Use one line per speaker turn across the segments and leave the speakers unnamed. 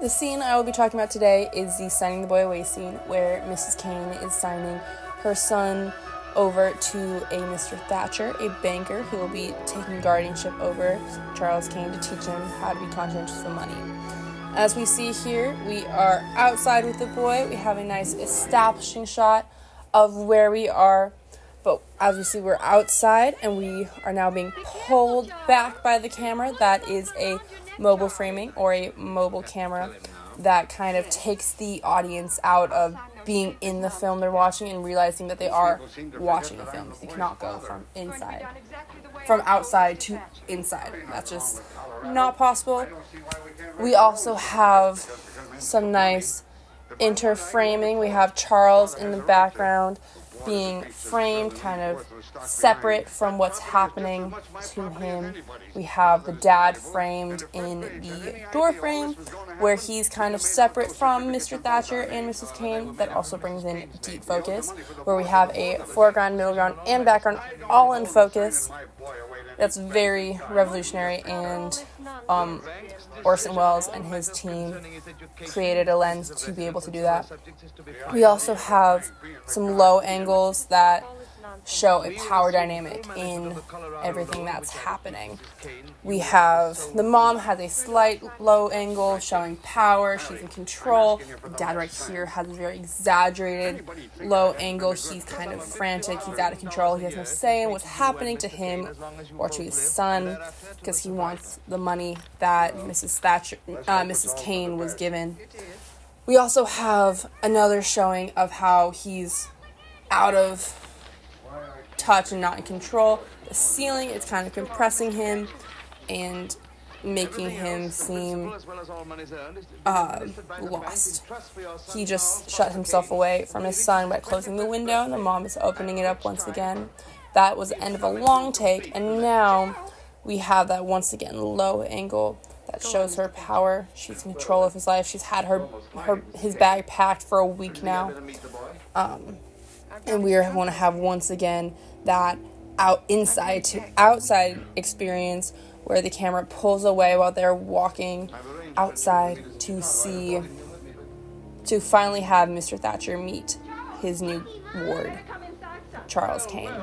The scene I will be talking about today is the signing the boy away scene, where Mrs. Kane is signing her son over to a Mr. Thatcher, a banker who will be taking guardianship over Charles Kane to teach him how to be conscientious of money. As we see here, we are outside with the boy. We have a nice establishing shot of where we are. But as we see, we're outside and we are now being pulled back by the camera. That is a mobile framing or a mobile camera that kind of takes the audience out of being in the film they're watching and realizing that they are watching a film. You cannot go from outside to inside. That's just not possible. We also have some nice interframing. We have Charles in the background being framed kind of separate from what's happening to him. We have the dad framed in the door frame where he's kind of separate from Mr. Thatcher and Mrs. Kane. That also brings in deep focus, where we have a foreground, middle ground, and background all in focus. That's very revolutionary, and Orson Welles and his team created a lens to be able to do that. We also have some low angles that show a power dynamic in everything that's happening. We have the mom has a slight low angle showing power, she's in control. The dad right here has a very exaggerated low angle. He's kind of frantic, he's out of control, he has no say in what's happening to him or to his son because he wants the money that Mrs. Kane was given. We also have another showing of how he's out of touch and not in control. The ceiling is kind of compressing him and making him seem lost. He just shut himself away from his son by closing the window, and the mom is opening it up once again. That was the end of a long take, and now we have that once again low angle that shows her power. She's in control of his life. She's had his bag packed for a week now. And we want to have once again that inside to outside experience where the camera pulls away while they're walking outside to finally have Mr. Thatcher meet his new ward, Charles Kane.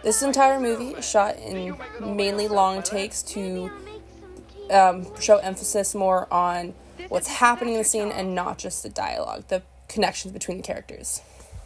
This entire movie is shot in mainly long takes to show emphasis more on what's happening in the scene and not just the dialogue, the connections between the characters.